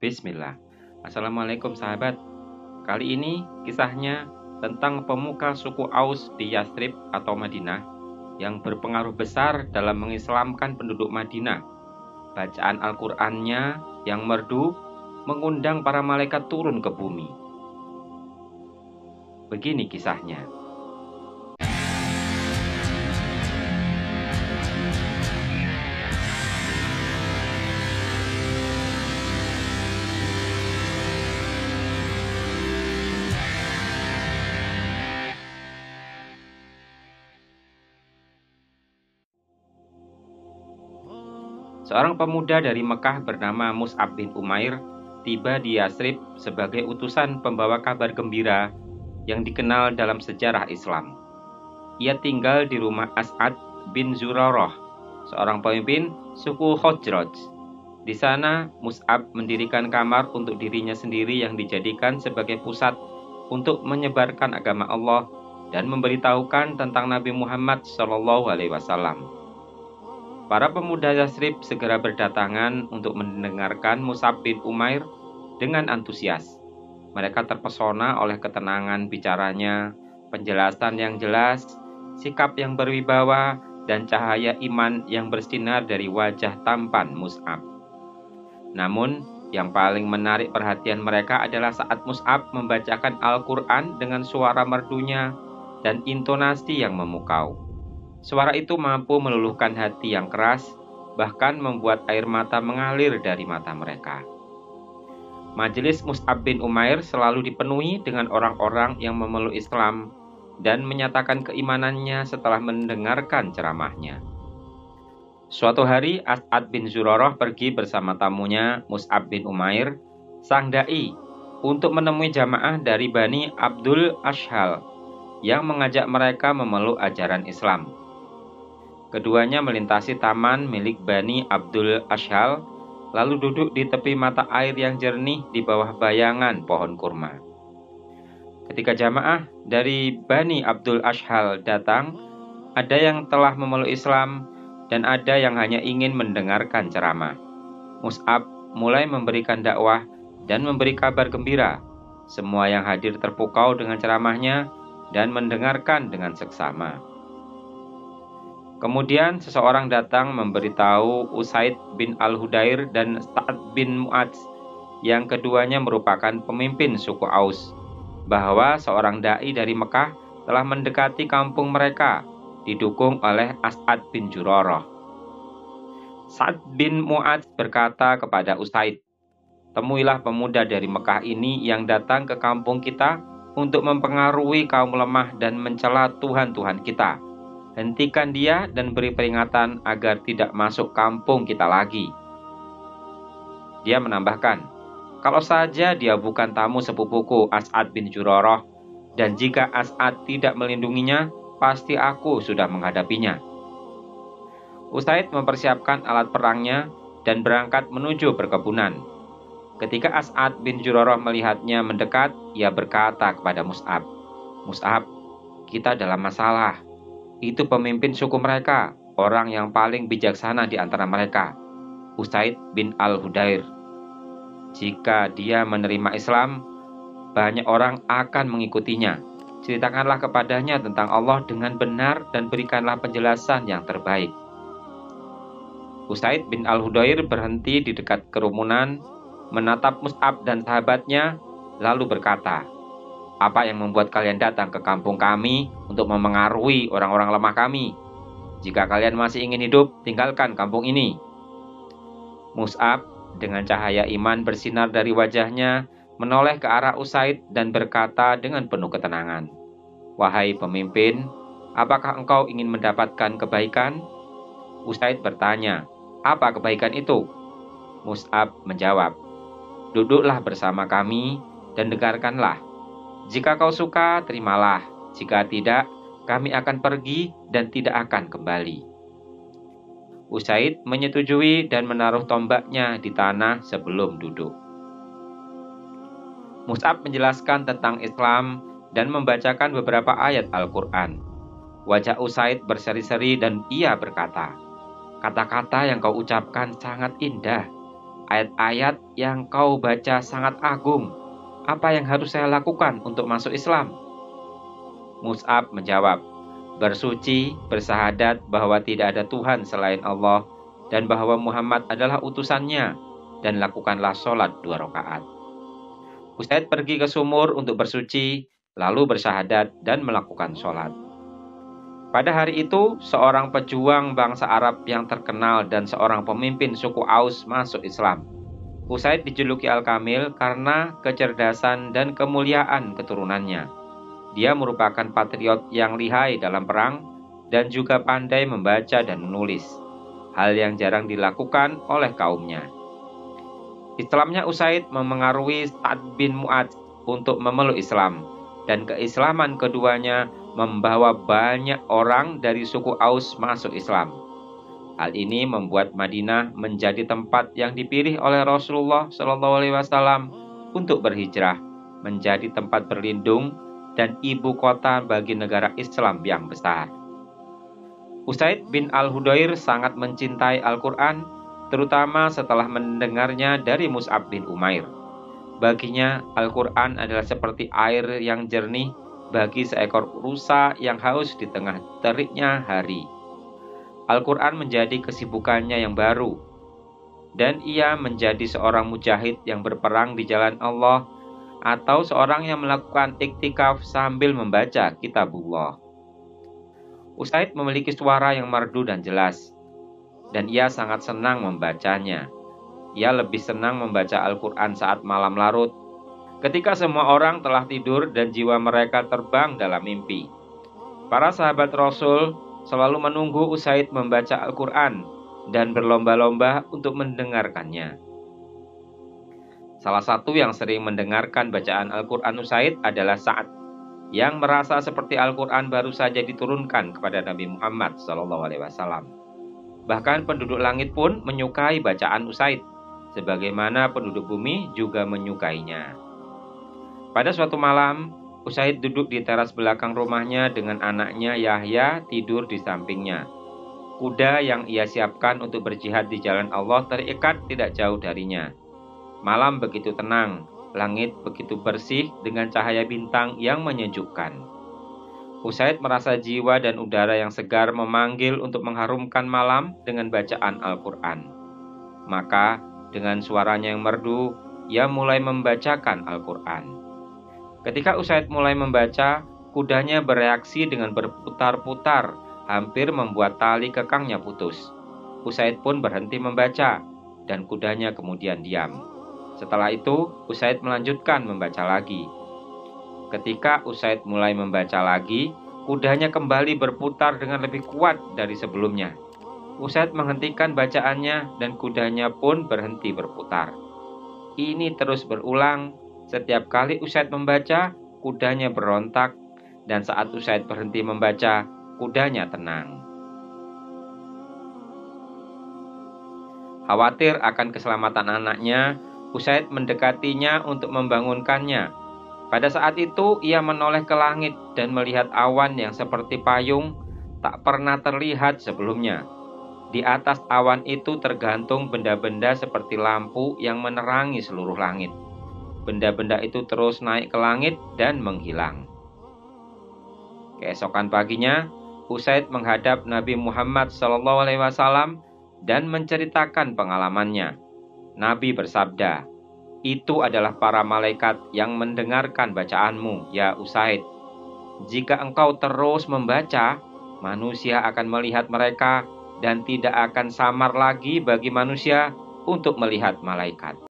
Bismillah. Assalamualaikum sahabat. Kali ini kisahnya tentang pemuka suku Aus di Yathrib atau Madinah yang berpengaruh besar dalam mengislamkan penduduk Madinah. Bacaan Al-Qur'annya yang merdu mengundang para malaikat turun ke bumi. Begini kisahnya. Seorang pemuda dari Mekah bernama Mus'ab bin Umair tiba di Yathrib sebagai utusan pembawa kabar gembira yang dikenal dalam sejarah Islam. Ia tinggal di rumah As'ad bin Zurarah, seorang pemimpin suku Khazraj. Di sana, Mus'ab mendirikan kamar untuk dirinya sendiri yang dijadikan sebagai pusat untuk menyebarkan agama Allah dan memberitahukan tentang Nabi Muhammad SAW. Para pemuda Yathrib segera berdatangan untuk mendengarkan Mus'ab bin Umair dengan antusias. Mereka terpesona oleh ketenangan bicaranya, penjelasan yang jelas, sikap yang berwibawa, dan cahaya iman yang bersinar dari wajah tampan Mus'ab. Namun, yang paling menarik perhatian mereka adalah saat Mus'ab membacakan Al-Quran dengan suara merdunya dan intonasi yang memukau. Suara itu mampu meluluhkan hati yang keras, bahkan membuat air mata mengalir dari mata mereka. Majelis Mus'ab bin Umair selalu dipenuhi dengan orang-orang yang memeluk Islam dan menyatakan keimanannya setelah mendengarkan ceramahnya. Suatu hari As'ad bin Zurarah pergi bersama tamunya Mus'ab bin Umair, sang da'i, untuk menemui jamaah dari Bani Abdul Ashhal yang mengajak mereka memeluk ajaran Islam. Keduanya melintasi taman milik Bani Abdul Ashhal, lalu duduk di tepi mata air yang jernih di bawah bayangan pohon kurma. Ketika jamaah dari Bani Abdul Ashhal datang, ada yang telah memeluk Islam dan ada yang hanya ingin mendengarkan ceramah. Mus'ab mulai memberikan dakwah dan memberi kabar gembira. Semua yang hadir terpukau dengan ceramahnya dan mendengarkan dengan seksama. Kemudian seseorang datang memberitahu Usaid bin Al-Hudair dan Sa'ad bin Mu'adz, yang keduanya merupakan pemimpin suku Aus, bahwa seorang da'i dari Mekah telah mendekati kampung mereka, didukung oleh As'ad bin Zurarah. Sa'ad bin Mu'adz berkata kepada Usaid, "Temuilah pemuda dari Mekah ini yang datang ke kampung kita untuk mempengaruhi kaum lemah dan mencela Tuhan-Tuhan kita. Hentikan dia dan beri peringatan agar tidak masuk kampung kita lagi." Dia menambahkan, "Kalau saja dia bukan tamu sepupuku As'ad bin Zurarah, dan jika As'ad tidak melindunginya, pasti aku sudah menghadapinya." Usaid mempersiapkan alat perangnya dan berangkat menuju perkebunan. Ketika As'ad bin Zurarah melihatnya mendekat, ia berkata kepada Mus'ab, "Mus'ab, kita dalam masalah. Itu pemimpin suku mereka, orang yang paling bijaksana di antara mereka, Usaid bin Al-Hudair. Jika dia menerima Islam, banyak orang akan mengikutinya. Ceritakanlah kepadanya tentang Allah dengan benar dan berikanlah penjelasan yang terbaik." Usaid bin Al-Hudair berhenti di dekat kerumunan, menatap Mus'ab dan sahabatnya, lalu berkata, "Apa yang membuat kalian datang ke kampung kami untuk memengaruhi orang-orang lemah kami? Jika kalian masih ingin hidup, tinggalkan kampung ini." Mus'ab dengan cahaya iman bersinar dari wajahnya menoleh ke arah Usaid dan berkata dengan penuh ketenangan, "Wahai pemimpin, apakah engkau ingin mendapatkan kebaikan?" Usaid bertanya, "Apa kebaikan itu?" Mus'ab menjawab, "Duduklah bersama kami dan dengarkanlah. Jika kau suka, terimalah. Jika tidak, kami akan pergi dan tidak akan kembali." Usaid menyetujui dan menaruh tombaknya di tanah sebelum duduk. Mus'ab menjelaskan tentang Islam dan membacakan beberapa ayat Al-Quran. Wajah Usaid berseri-seri dan ia berkata, "Kata-kata yang kau ucapkan sangat indah. ayat-ayat yang kau baca sangat agung. Apa yang harus saya lakukan untuk masuk Islam?" Mus'ab menjawab, "Bersuci, bersahadat bahwa tidak ada Tuhan selain Allah dan bahwa Muhammad adalah utusannya, dan lakukanlah sholat 2 rakaat." Usaid pergi ke sumur untuk bersuci, lalu bersyahadat dan melakukan sholat. Pada hari itu, seorang pejuang bangsa Arab yang terkenal dan seorang pemimpin suku Aus masuk Islam. Usaid dijuluki Al-Kamil karena kecerdasan dan kemuliaan keturunannya. Dia merupakan patriot yang lihai dalam perang dan juga pandai membaca dan menulis, hal yang jarang dilakukan oleh kaumnya. Islamnya Usaid memengaruhi Sa'ad bin Mu'adz untuk memeluk Islam, dan keislaman keduanya membawa banyak orang dari suku Aus masuk Islam. Hal ini membuat Madinah menjadi tempat yang dipilih oleh Rasulullah SAW untuk berhijrah, menjadi tempat berlindung dan ibu kota bagi negara Islam yang besar. Usaid bin Al-Hudayr sangat mencintai Al-Quran, terutama setelah mendengarnya dari Mus'ab bin Umair. Baginya, Al-Quran adalah seperti air yang jernih bagi seekor rusa yang haus di tengah teriknya hari. Al-Quran menjadi kesibukannya yang baru, dan ia menjadi seorang mujahid yang berperang di jalan Allah, atau seorang yang melakukan iktikaf sambil membaca kitabullah. Usaid memiliki suara yang merdu dan jelas, dan ia sangat senang membacanya. Ia lebih senang membaca Al-Quran saat malam larut, ketika semua orang telah tidur dan jiwa mereka terbang dalam mimpi. Para sahabat Rasul selalu menunggu Usaid membaca Al-Quran dan berlomba-lomba untuk mendengarkannya. Salah satu yang sering mendengarkan bacaan Al-Quran Usaid adalah Sa'ad, yang merasa seperti Al-Quran baru saja diturunkan kepada Nabi Muhammad SAW. Bahkan penduduk langit pun menyukai bacaan Usaid, sebagaimana penduduk bumi juga menyukainya. Pada suatu malam, Usaid duduk di teras belakang rumahnya dengan anaknya Yahya tidur di sampingnya. Kuda yang ia siapkan untuk berjihad di jalan Allah terikat tidak jauh darinya. Malam begitu tenang, langit begitu bersih dengan cahaya bintang yang menyejukkan. Usaid merasa jiwa dan udara yang segar memanggil untuk mengharumkan malam dengan bacaan Al-Quran. Maka dengan suaranya yang merdu, ia mulai membacakan Al-Quran. Ketika Usaid mulai membaca, kudanya bereaksi dengan berputar-putar, hampir membuat tali kekangnya putus. Usaid pun berhenti membaca, dan kudanya kemudian diam. Setelah itu, Usaid melanjutkan membaca lagi. Ketika Usaid mulai membaca lagi, kudanya kembali berputar dengan lebih kuat dari sebelumnya. Usaid menghentikan bacaannya dan kudanya pun berhenti berputar. Ini terus berulang. Setiap kali Usaid membaca, kudanya berontak, dan saat Usaid berhenti membaca, kudanya tenang. Khawatir akan keselamatan anaknya, Usaid mendekatinya untuk membangunkannya. Pada saat itu ia menoleh ke langit dan melihat awan yang seperti payung tak pernah terlihat sebelumnya. Di atas awan itu tergantung benda-benda seperti lampu yang menerangi seluruh langit. Benda-benda itu terus naik ke langit dan menghilang. Keesokan paginya, Usaid menghadap Nabi Muhammad SAW dan menceritakan pengalamannya. Nabi bersabda, "Itu adalah para malaikat yang mendengarkan bacaanmu, ya Usaid. Jika engkau terus membaca, manusia akan melihat mereka dan tidak akan samar lagi bagi manusia untuk melihat malaikat."